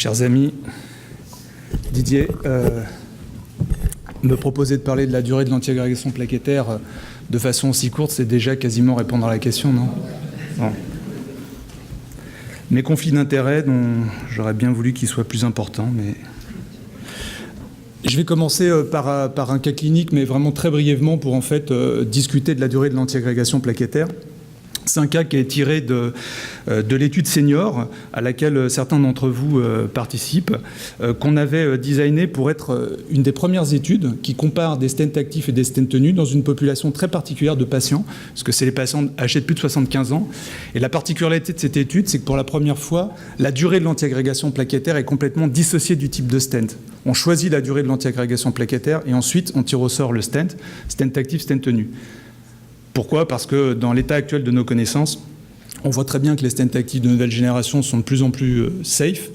Chers amis, Didier me proposait de parler de la durée de l'antiagrégation plaquettaire de façon aussi courte, c'est déjà quasiment répondre à la question, non? Bon. Mes conflits d'intérêts, dont j'aurais bien voulu qu'ils soient plus importants, mais... Je vais commencer par un cas clinique, mais vraiment très brièvement pour en fait discuter de la durée de l'antiagrégation plaquettaire. C'est un cas qui est tiré de l'étude senior à laquelle certains d'entre vous participent, qu'on avait designé pour être une des premières études qui compare des stents actifs et des stents tenus dans une population très particulière de patients, parce que c'est les patients âgés de plus de 75 ans. Et la particularité de cette étude, c'est que pour la première fois, la durée de l'antiagrégation plaquettaire est complètement dissociée du type de stent. On choisit la durée de l'antiagrégation plaquettaire et ensuite on tire au sort le stent actif, stent tenu. Pourquoi? Parce que dans l'état actuel de nos connaissances, on voit très bien que les stents actifs de nouvelle génération sont de plus en plus safe,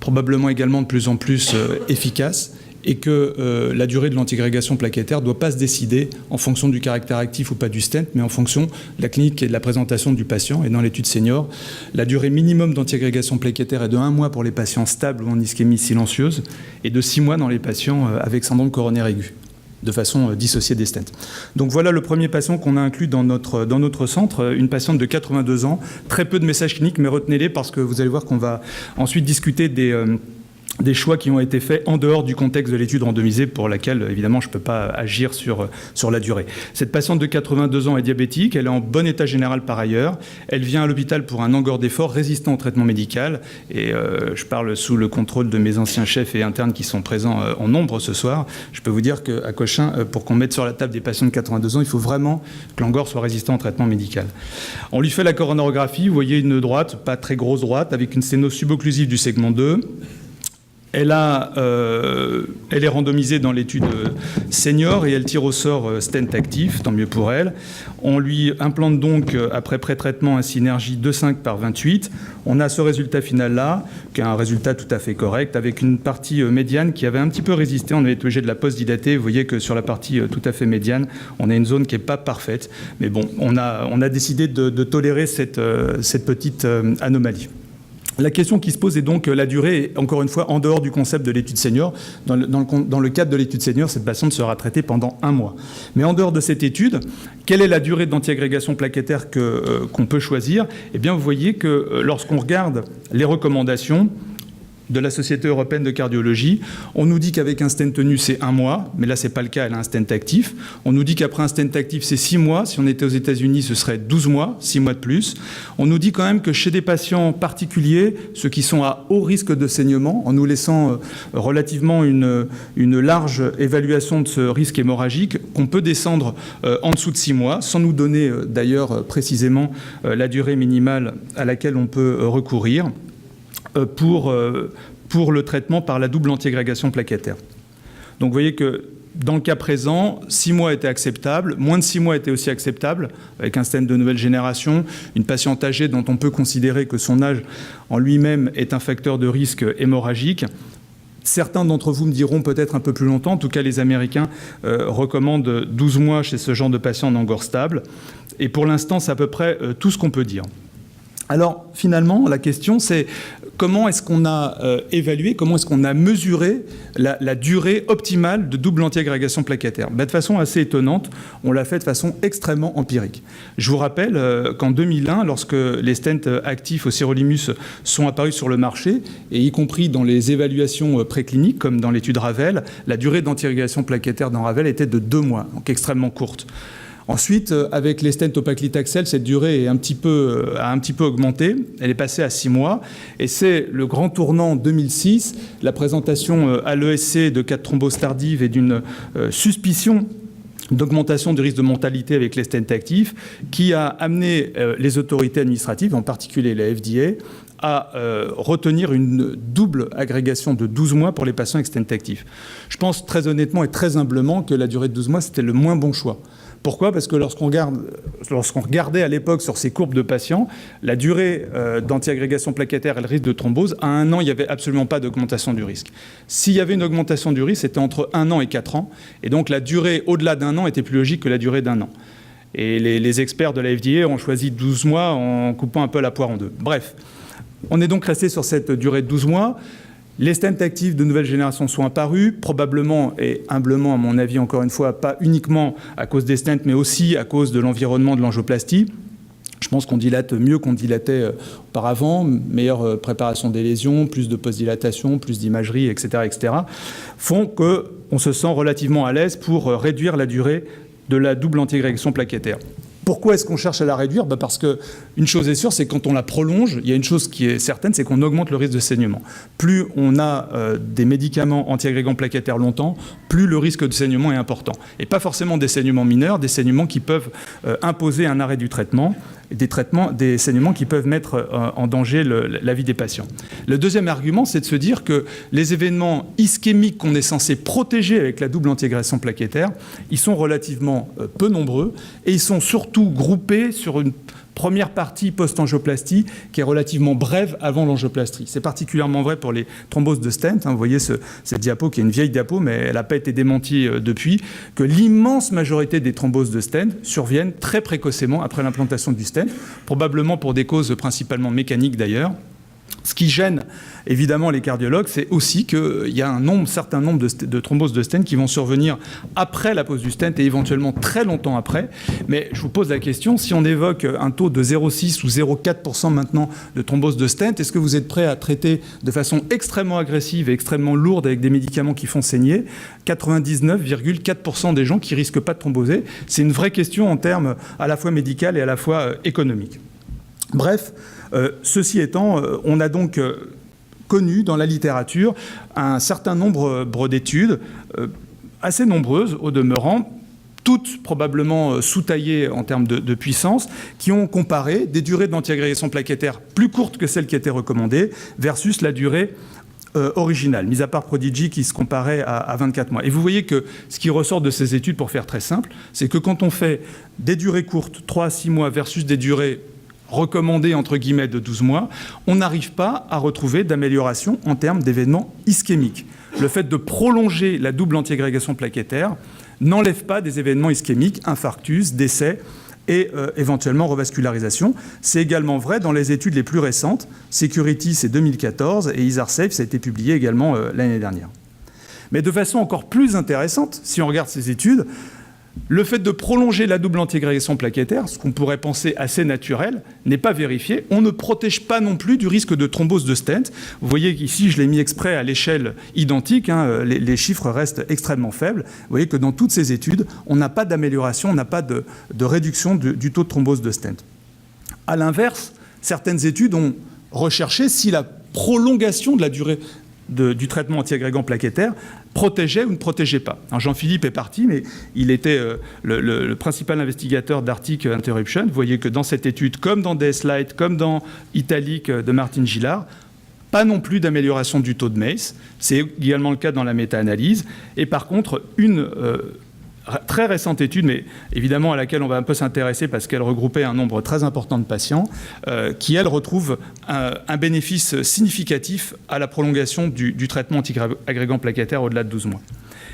probablement également de plus en plus efficaces, et que la durée de l'antiagrégation plaquettaire ne doit pas se décider en fonction du caractère actif ou pas du stent, mais en fonction de la clinique et de la présentation du patient. Et dans l'étude senior, la durée minimum d'antiagrégation plaquettaire est de 1 mois pour les patients stables ou en ischémie silencieuse, et de 6 mois dans les patients avec syndrome coronaire aigu, de façon dissociée des stents. Donc voilà le premier patient qu'on a inclus dans notre centre, une patiente de 82 ans, très peu de messages cliniques, mais retenez-les parce que vous allez voir qu'on va ensuite discuter des choix qui ont été faits en dehors du contexte de l'étude randomisée pour laquelle, évidemment, je ne peux pas agir sur la durée. Cette patiente de 82 ans est diabétique, elle est en bon état général par ailleurs, elle vient à l'hôpital pour un angor d'effort résistant au traitement médical, et je parle sous le contrôle de mes anciens chefs et internes qui sont présents en nombre ce soir. Je peux vous dire qu'à Cochin, pour qu'on mette sur la table des patients de 82 ans, il faut vraiment que l'angor soit résistant au traitement médical. On lui fait la coronarographie, vous voyez une droite, pas très grosse droite, avec une sténose subocclusive du segment 2. Elle est randomisée dans l'étude senior et elle tire au sort stent actif, tant mieux pour elle. On lui implante donc, après pré-traitement, un synergie 2,5 par 28. On a ce résultat final-là, qui est un résultat tout à fait correct, avec une partie médiane qui avait un petit peu résisté. On avait été obligé de la post-dilater. Vous voyez que sur la partie tout à fait médiane, on a une zone qui n'est pas parfaite. Mais bon, on a décidé de tolérer cette petite anomalie. La question qui se pose est donc la durée, encore une fois, en dehors du concept de l'étude senior. Dans le cadre de l'étude senior, cette patiente sera traitée pendant 1 mois. Mais en dehors de cette étude, quelle est la durée d'antiagrégation plaquettaire qu'on peut choisir? Eh bien, vous voyez que lorsqu'on regarde les recommandations de la Société européenne de cardiologie, on nous dit qu'avec un stent tenu, c'est 1 mois, mais là, ce n'est pas le cas, elle a un stent actif. On nous dit qu'après un stent actif, c'est 6 mois. Si on était aux États-Unis, ce serait 12 mois, 6 mois de plus. On nous dit quand même que chez des patients particuliers, ceux qui sont à haut risque de saignement, en nous laissant relativement une large évaluation de ce risque hémorragique, qu'on peut descendre en dessous de 6 mois, sans nous donner d'ailleurs précisément la durée minimale à laquelle on peut recourir pour le traitement par la double antiagrégation plaquettaire. Donc vous voyez que dans le cas présent, 6 mois étaient acceptables, moins de 6 mois étaient aussi acceptables, avec un stent de nouvelle génération, une patiente âgée dont on peut considérer que son âge en lui-même est un facteur de risque hémorragique. Certains d'entre vous me diront peut-être un peu plus longtemps, en tout cas les Américains recommandent 12 mois chez ce genre de patient en angor stable, et pour l'instant c'est à peu près tout ce qu'on peut dire. Alors, finalement, la question, c'est comment est-ce qu'on a évalué, comment est-ce qu'on a mesuré la durée optimale de double antiagrégation plaquettaire? De façon assez étonnante, on l'a fait de façon extrêmement empirique. Je vous rappelle qu'en 2001, lorsque les stents actifs au sirolimus sont apparus sur le marché, et y compris dans les évaluations précliniques, comme dans l'étude Ravel, la durée d'antiagrégation plaquettaire dans Ravel était de 2 mois, donc extrêmement courte. Ensuite, avec les stents au paclitaxel, cette durée a un petit peu augmenté. Elle est passée à 6 mois. Et c'est le grand tournant en 2006, la présentation à l'ESC de cas de thrombose tardive et d'une suspicion d'augmentation du risque de mortalité avec les stents actifs, qui a amené les autorités administratives, en particulier la FDA, à retenir une double agrégation de 12 mois pour les patients avec stents actifs. Je pense très honnêtement et très humblement que la durée de 12 mois, c'était le moins bon choix. Pourquoi? Parce que lorsqu'on regardait à l'époque sur ces courbes de patients, la durée d'antiagrégation plaquettaire et le risque de thrombose, à 1 an, il n'y avait absolument pas d'augmentation du risque. S'il y avait une augmentation du risque, c'était entre 1 an et 4 ans. Et donc la durée au-delà d'1 an était plus logique que la durée d'1 an. Et les experts de la FDA ont choisi 12 mois en coupant un peu la poire en deux. Bref, on est donc resté sur cette durée de 12 mois. Les stents actifs de nouvelle génération sont apparus, probablement et humblement, à mon avis, encore une fois, pas uniquement à cause des stents, mais aussi à cause de l'environnement de l'angioplastie. Je pense qu'on dilate mieux qu'on dilatait auparavant, meilleure préparation des lésions, plus de post-dilatation, plus d'imagerie, etc., font qu'on se sent relativement à l'aise pour réduire la durée de la double antiagrégation plaquettaire. Pourquoi est-ce qu'on cherche à la réduire ? Parce qu'une chose est sûre, c'est que quand on la prolonge, il y a une chose qui est certaine, c'est qu'on augmente le risque de saignement. Plus on a des médicaments antiagrégants plaquettaires longtemps, plus le risque de saignement est important. Et pas forcément des saignements mineurs, des saignements qui peuvent imposer un arrêt du traitement, des saignements qui peuvent mettre en danger la vie des patients. Le deuxième argument, c'est de se dire que les événements ischémiques qu'on est censé protéger avec la double antiagrégation plaquettaire, ils sont relativement peu nombreux et ils sont surtout groupés sur une première partie post-angioplastie qui est relativement brève avant l'angioplastie. C'est particulièrement vrai pour les thromboses de stent. Vous voyez cette diapo qui est une vieille diapo, mais elle n'a pas été démentie depuis, que l'immense majorité des thromboses de stent surviennent très précocement après l'implantation du stent, probablement pour des causes principalement mécaniques d'ailleurs. Ce qui gêne évidemment les cardiologues, c'est aussi qu'il y a un certain nombre de thromboses de stent qui vont survenir après la pose du stent et éventuellement très longtemps après. Mais je vous pose la question, si on évoque un taux de 0,6 ou 0,4% maintenant de thrombose de stent, est-ce que vous êtes prêt à traiter de façon extrêmement agressive et extrêmement lourde avec des médicaments qui font saigner 99,4% des gens qui risquent pas de thromboser? C'est une vraie question en termes à la fois médical et à la fois économique. Bref, ceci étant, on a donc connu dans la littérature un certain nombre d'études, assez nombreuses au demeurant, toutes probablement sous-taillées en termes de puissance, qui ont comparé des durées d'antiagrégation plaquettaire plus courtes que celles qui étaient recommandées versus la durée originale, mis à part Prodigy qui se comparait à 24 mois. Et vous voyez que ce qui ressort de ces études, pour faire très simple, c'est que quand on fait des durées courtes, 3 à 6 mois, versus des durées recommandé entre guillemets de 12 mois, on n'arrive pas à retrouver d'amélioration en termes d'événements ischémiques. Le fait de prolonger la double antiagrégation plaquettaire n'enlève pas des événements ischémiques, infarctus, décès et éventuellement revascularisation. C'est également vrai dans les études les plus récentes. Security, c'est 2014, et ISAR-SAFE, ça a été publié également l'année dernière. Mais de façon encore plus intéressante, si on regarde ces études, le fait de prolonger la double antiagrégation plaquettaire, ce qu'on pourrait penser assez naturel, n'est pas vérifié. On ne protège pas non plus du risque de thrombose de stent. Vous voyez qu'ici, je l'ai mis exprès à l'échelle identique. Les chiffres restent extrêmement faibles. Vous voyez que dans toutes ces études, on n'a pas d'amélioration, on n'a pas de réduction du taux de thrombose de stent. À l'inverse, certaines études ont recherché si la prolongation de la durée du traitement antiagrégant plaquettaire protégeait ou ne protégeait pas. Jean-Philippe est parti, mais il était le principal investigateur d'Arctic Interruption. Vous voyez que dans cette étude, comme dans DS-Lite, comme dans Italic de Martin Gillard, pas non plus d'amélioration du taux de MACE. C'est également le cas dans la méta-analyse. Et par contre, une très récente étude, mais évidemment à laquelle on va un peu s'intéresser parce qu'elle regroupait un nombre très important de patients, qui, elle, retrouve un bénéfice significatif à la prolongation du traitement antiagrégant plaquettaire au-delà de 12 mois.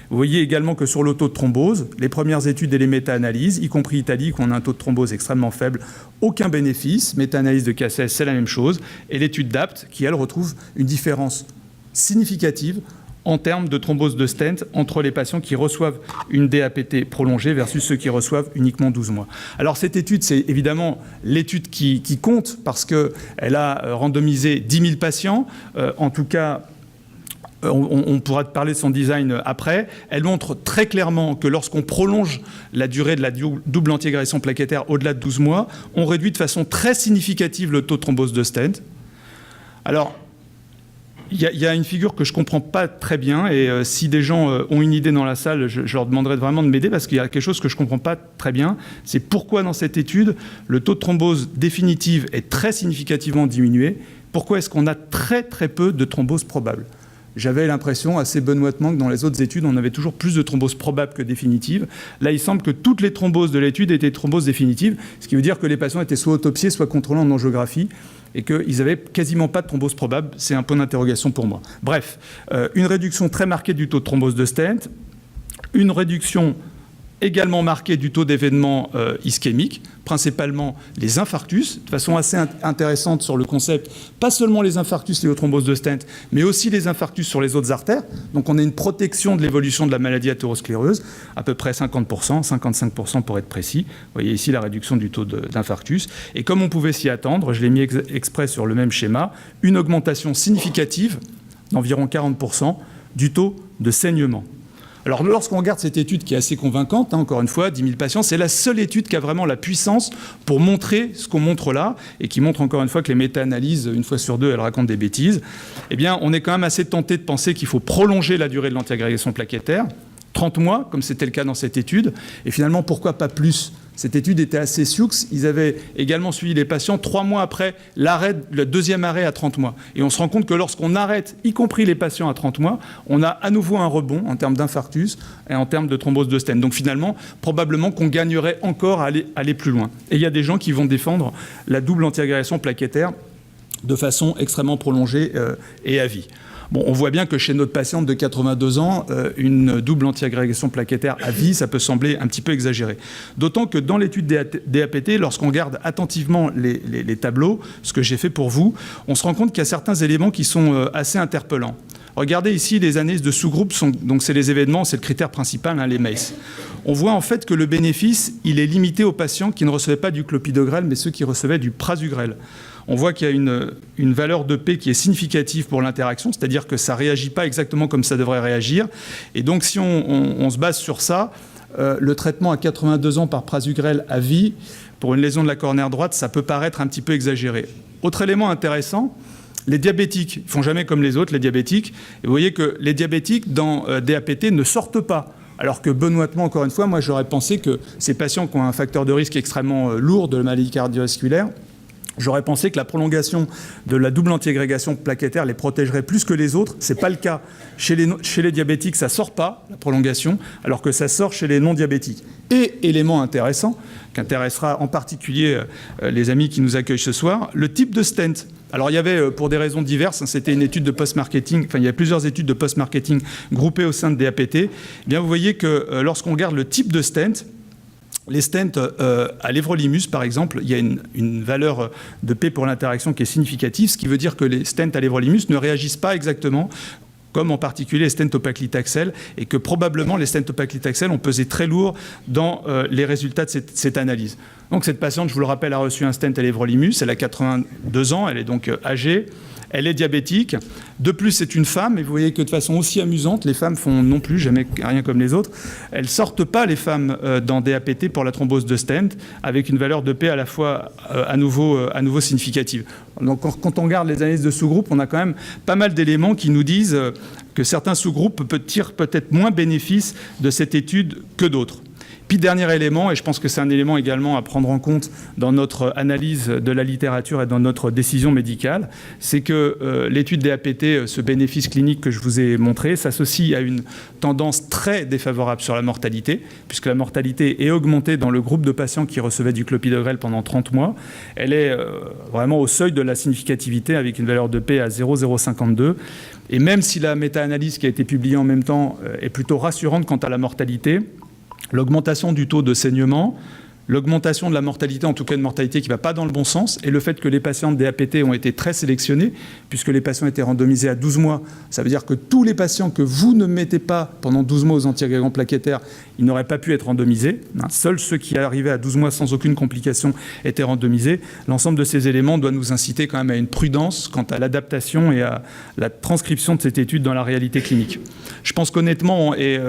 Vous voyez également que sur le taux de thrombose, les premières études et les méta-analyses, y compris Italique, où on a un taux de thrombose extrêmement faible, aucun bénéfice. Méta-analyse de KSS, c'est la même chose. Et l'étude d'APT, qui, elle, retrouve une différence significative en termes de thrombose de stent entre les patients qui reçoivent une DAPT prolongée versus ceux qui reçoivent uniquement 12 mois. Alors cette étude, c'est évidemment l'étude qui compte parce qu'elle a randomisé 10 000 patients. En tout cas, on pourra parler de son design après. Elle montre très clairement que lorsqu'on prolonge la durée de la double antiagrégation plaquettaire au-delà de 12 mois, on réduit de façon très significative le taux de thrombose de stent. Alors, il y a une figure que je ne comprends pas très bien, et si des gens ont une idée dans la salle, je leur demanderai vraiment de m'aider, parce qu'il y a quelque chose que je ne comprends pas très bien. C'est pourquoi dans cette étude, le taux de thrombose définitive est très significativement diminué. Pourquoi est-ce qu'on a très très peu de thrombose probable ? J'avais l'impression, assez benoîtement, que dans les autres études, on avait toujours plus de thromboses probables que définitives. Là, il semble que toutes les thromboses de l'étude étaient thromboses définitives, ce qui veut dire que les patients étaient soit autopsiés, soit contrôlés en angiographie, et qu'ils n'avaient quasiment pas de thrombose probable. C'est un point d'interrogation pour moi. Bref, une réduction très marquée du taux de thrombose de stent, une réduction également marqué du taux d'événements ischémiques, principalement les infarctus, de façon assez intéressante sur le concept, pas seulement les infarctus liés aux thromboses de stent, mais aussi les infarctus sur les autres artères. Donc on a une protection de l'évolution de la maladie athéroscléreuse, à peu près 50%, 55% pour être précis. Vous voyez ici la réduction du taux d'infarctus. Et comme on pouvait s'y attendre, je l'ai mis exprès sur le même schéma, une augmentation significative d'environ 40% du taux de saignement. Alors, lorsqu'on regarde cette étude qui est assez convaincante, encore une fois, 10 000 patients, c'est la seule étude qui a vraiment la puissance pour montrer ce qu'on montre là, et qui montre encore une fois que les méta-analyses, une fois sur deux, elles racontent des bêtises. Eh bien, on est quand même assez tenté de penser qu'il faut prolonger la durée de l'antiagrégation plaquettaire, 30 mois, comme c'était le cas dans cette étude, et finalement, pourquoi pas plus ? Cette étude était assez sioux. Ils avaient également suivi les patients 3 mois après le deuxième arrêt à 30 mois. Et on se rend compte que lorsqu'on arrête, y compris les patients à 30 mois, on a à nouveau un rebond en termes d'infarctus et en termes de thrombose de stent. Donc finalement, probablement qu'on gagnerait encore à aller plus loin. Et il y a des gens qui vont défendre la double antiagrégation plaquettaire de façon extrêmement prolongée et à vie. Bon, on voit bien que chez notre patiente de 82 ans, une double antiagrégation plaquettaire à vie, ça peut sembler un petit peu exagéré. D'autant que dans l'étude DAPT, lorsqu'on regarde attentivement les tableaux, ce que j'ai fait pour vous, on se rend compte qu'il y a certains éléments qui sont assez interpellants. Regardez ici les analyses de sous-groupes, donc c'est les événements, c'est le critère principal, hein, les MACE. On voit en fait que le bénéfice, il est limité aux patients qui ne recevaient pas du clopidogrel, mais ceux qui recevaient du prasugrel. On voit qu'il y a une valeur de P qui est significative pour l'interaction, c'est-à-dire que ça ne réagit pas exactement comme ça devrait réagir. Et donc, si on se base sur ça, le traitement à 82 ans par prasugrel à vie, pour une lésion de la cornère droite, ça peut paraître un petit peu exagéré. Autre élément intéressant, les diabétiques, ils ne font jamais comme les autres, les diabétiques. Et vous voyez que les diabétiques, dans DAPT, ne sortent pas. Alors que benoîtement, encore une fois, moi, j'aurais pensé que ces patients qui ont un facteur de risque extrêmement lourd de la maladie cardiovasculaire, j'aurais pensé que la prolongation de la double antiagrégation plaquettaire les protégerait plus que les autres. Ce n'est pas le cas. Chez les diabétiques, ça ne sort pas, la prolongation, alors que ça sort chez les non-diabétiques. Et élément intéressant, qui intéressera en particulier les amis qui nous accueillent ce soir, le type de stent. Alors il y avait, pour des raisons diverses, c'était une étude de post-marketing, enfin il y a plusieurs études de post-marketing groupées au sein de DAPT. Eh bien, vous voyez que lorsqu'on regarde le type de stent, les stents à l'évrolimus, par exemple, il y a une valeur de P pour l'interaction qui est significative, ce qui veut dire que les stents à l'évrolimus ne réagissent pas exactement comme en particulier les stents au paclitaxel, et que probablement les stents au paclitaxel ont pesé très lourd dans les résultats de cette analyse. Donc cette patiente, je vous le rappelle, a reçu un stent à l'évrolimus, elle a 82 ans, elle est donc âgée. Elle est diabétique. De plus, c'est une femme. Et vous voyez que de façon aussi amusante, les femmes font non plus jamais rien comme les autres. Elles ne sortent pas, les femmes, dans DAPT pour la thrombose de stent, avec une valeur de P à la fois à nouveau significative. Donc quand on regarde les analyses de sous-groupes, on a quand même pas mal d'éléments qui nous disent que certains sous-groupes tirent peut-être moins bénéfice de cette étude que d'autres. Puis dernier élément, et je pense que c'est un élément également à prendre en compte dans notre analyse de la littérature et dans notre décision médicale, c'est que l'étude DAPT, ce bénéfice clinique que je vous ai montré, s'associe à une tendance très défavorable sur la mortalité, puisque la mortalité est augmentée dans le groupe de patients qui recevaient du clopidogrel pendant 30 mois. Elle est vraiment au seuil de la significativité avec une valeur de P à 0,052. Et même si la méta-analyse qui a été publiée en même temps est plutôt rassurante quant à la mortalité, l'augmentation du taux de saignement, l'augmentation de la mortalité, en tout cas une mortalité qui ne va pas dans le bon sens, et le fait que les patients de DAPT ont été très sélectionnés, puisque les patients étaient randomisés à 12 mois, ça veut dire que tous les patients que vous ne mettez pas pendant 12 mois aux antiagrégants plaquettaires, ils n'auraient pas pu être randomisés. Seuls ceux qui arrivaient à 12 mois sans aucune complication étaient randomisés. L'ensemble de ces éléments doit nous inciter quand même à une prudence quant à l'adaptation et à la transcription de cette étude dans la réalité clinique. Je pense qu'honnêtement, et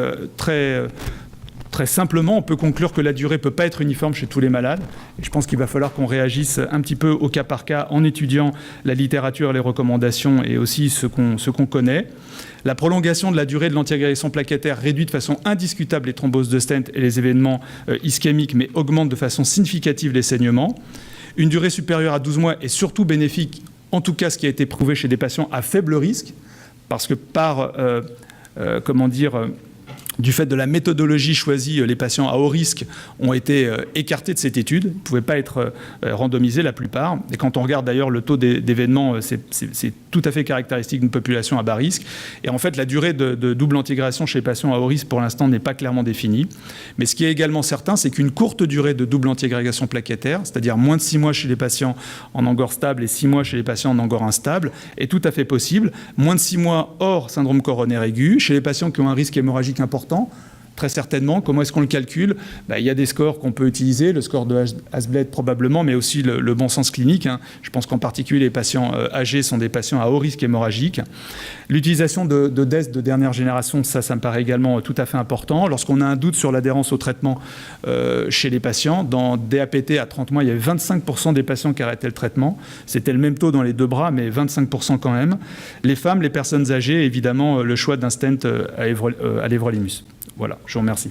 très simplement, on peut conclure que la durée ne peut pas être uniforme chez tous les malades. Et je pense qu'il va falloir qu'on réagisse un petit peu au cas par cas en étudiant la littérature, les recommandations et aussi ce qu'on connaît. La prolongation de la durée de l'antiagrégation plaquettaire réduit de façon indiscutable les thromboses de stent et les événements ischémiques, mais augmente de façon significative les saignements. Une durée supérieure à 12 mois est surtout bénéfique, en tout cas ce qui a été prouvé chez des patients à faible risque, parce que Du fait de la méthodologie choisie, les patients à haut risque ont été écartés de cette étude. Ils ne pouvaient pas être randomisés, la plupart. Et quand on regarde d'ailleurs le taux d'événements, c'est tout à fait caractéristique d'une population à bas risque. Et en fait, la durée de double antégration chez les patients à haut risque, pour l'instant, n'est pas clairement définie. Mais ce qui est également certain, c'est qu'une courte durée de double antiagrégation plaquettaire, c'est-à-dire moins de 6 mois chez les patients en angor stable et 6 mois chez les patients en angor instable, est tout à fait possible. Moins de 6 mois hors syndrome coronaire aigu, chez les patients qui ont un risque hémorragique important, très certainement. Comment est-ce qu'on le calcule? Il y a des scores qu'on peut utiliser, le score de Hasbled probablement, mais aussi le bon sens clinique. Je pense qu'en particulier les patients âgés sont des patients à haut risque hémorragique. L'utilisation de DES de dernière génération, ça me paraît également tout à fait important. Lorsqu'on a un doute sur l'adhérence au traitement chez les patients, dans DAPT à 30 mois, il y avait 25% des patients qui arrêtaient le traitement. C'était le même taux dans les deux bras, mais 25% quand même. Les femmes, les personnes âgées, évidemment, le choix d'un stent à l'évrolimus. Voilà, je vous remercie.